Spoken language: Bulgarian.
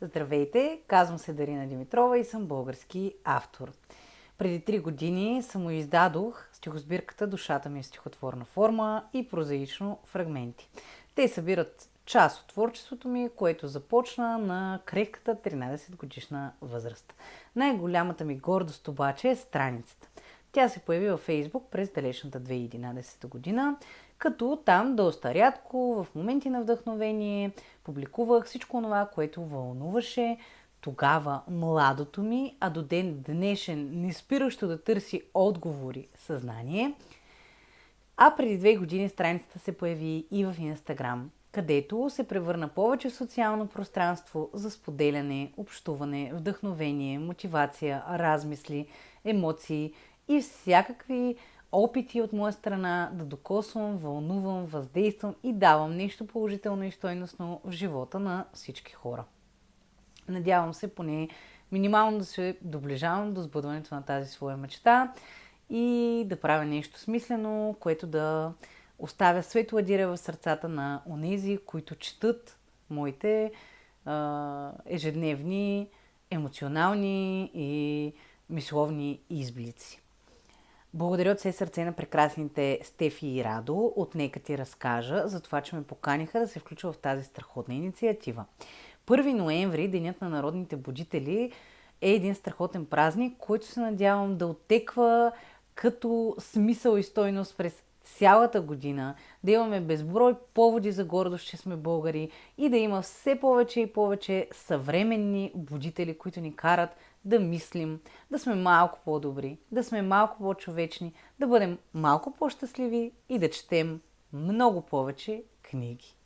Здравейте, казвам се Дарина Димитрова и съм български автор. Преди 3 години самоиздадох стихосбирката "Душата ми е стихотворна форма" и "Прозаично фрагменти". Те събират част от творчеството ми, което започна на крехката 13-годишна възраст. Най-голямата ми гордост обаче е страницата. Тя се появи във Фейсбук през далечната 2011 година, като там доста рядко, в моменти на вдъхновение, публикувах всичко това, което вълнуваше тогава младото ми, а до ден днешен неспиращо да търси отговори съзнание. А преди 2 години страницата се появи и в Инстаграм, където се превърна повече в социално пространство за споделяне, общуване, вдъхновение, мотивация, размисли, емоции и всякакви опити от моя страна да докосвам, вълнувам, въздействам и давам нещо положително и стойностно в живота на всички хора. Надявам се поне минимално да се доближавам до сбъдването на тази своя мечта и да правя нещо смислено, което да оставя светла диря в сърцата на онези, които четат моите ежедневни, емоционални и мисловни изблици. Благодаря от все сърце на прекрасните Стефи и Радо от "Нека ти разкажа" за това, че ме поканиха да се включа в тази страхотна инициатива. 1 ноември, Денят на народните будители, е един страхотен празник, който се надявам да оттеква като смисъл и стойност през цялата година, да имаме безброй поводи за гордост, че сме българи и да има все повече и повече съвременни будители, които ни карат да мислим, да сме малко по-добри, да сме малко по-човечни, да бъдем малко по-щастливи и да четем много повече книги.